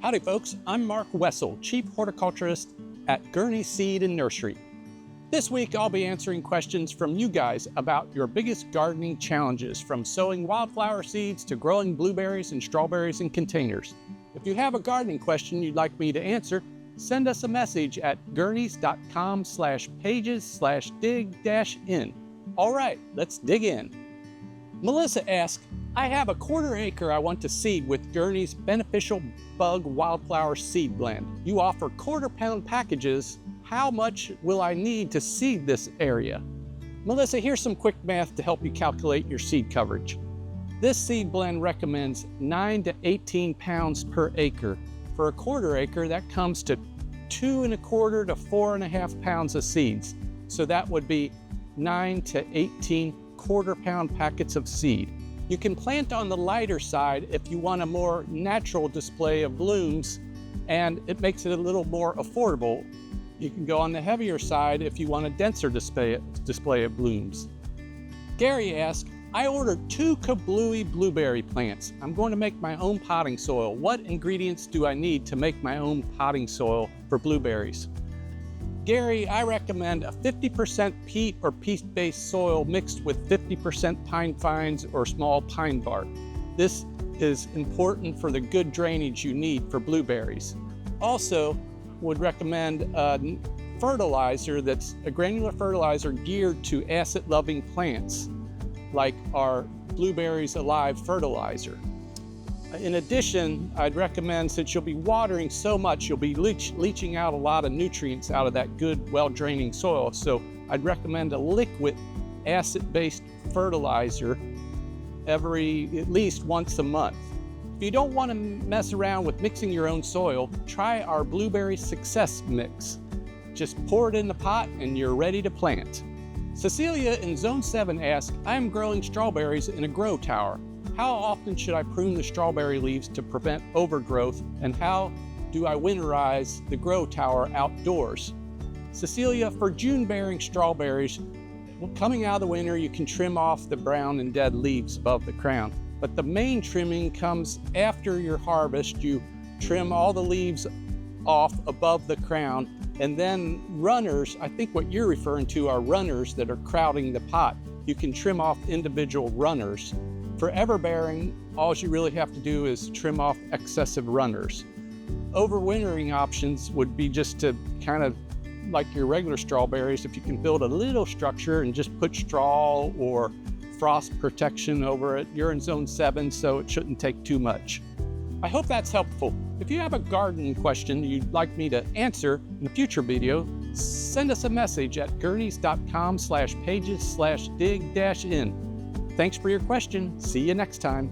Howdy folks, I'm Mark Wessel, Chief Horticulturist at Gurney Seed and Nursery. This week I'll be answering questions from you guys about your biggest gardening challenges, from sowing wildflower seeds to growing blueberries and strawberries in containers. If you have a gardening question you'd like me to answer, send us a message at gurneys.com/pages/dig-in. All right, let's dig in. Melissa asked, I have a 1/4 acre I want to seed with Gurney's Beneficial Bug Wildflower Seed Blend. You offer 1/4 pound packages. How much will I need to seed this area? Melissa, here's some quick math to help you calculate your seed coverage. This seed blend recommends 9 to 18 pounds per acre. For a 1/4 acre, that comes to 2 1/4 to 4.5 pounds of seeds. So that would be 9 to 18 1/4 pound packets of seed. You can plant on the lighter side if you want a more natural display of blooms, and it makes it a little more affordable. You can go on the heavier side if you want a denser display of blooms. Gary asked, I ordered 2 Ka-Bluey blueberry plants. I'm going to make my own potting soil. What ingredients do I need to make my own potting soil for blueberries? Gary, I recommend a 50% peat or peat-based soil mixed with 50% pine fines or small pine bark. This is important for the good drainage you need for blueberries. Also, would recommend a fertilizer that's a granular fertilizer geared to acid-loving plants, like our Blueberries Alive fertilizer. In addition, I'd recommend, since you'll be watering so much, you'll be leaching out a lot of nutrients out of that good, well-draining soil. So I'd recommend a liquid acid-based fertilizer at least once a month. If you don't want to mess around with mixing your own soil, try our Blueberry Success Mix. Just pour it in the pot and you're ready to plant. Cecilia in Zone 7 asked, I am growing strawberries in a grow tower. How often should I prune the strawberry leaves to prevent overgrowth, and how do I winterize the grow tower outdoors? Cecilia, for June-bearing strawberries, coming out of the winter, you can trim off the brown and dead leaves above the crown. But the main trimming comes after your harvest. You trim all the leaves off above the crown, and then runners, I think what you're referring to are runners that are crowding the pot. You can trim off individual runners. For everbearing, all you really have to do is trim off excessive runners. Overwintering options would be just to kind of like your regular strawberries, if you can build a little structure and just put straw or frost protection over it. You're in Zone 7, so it shouldn't take too much. I hope that's helpful. If you have a gardening question you'd like me to answer in a future video, send us a message at gurneys.com/pages/dig-in. Thanks for your question. See you next time.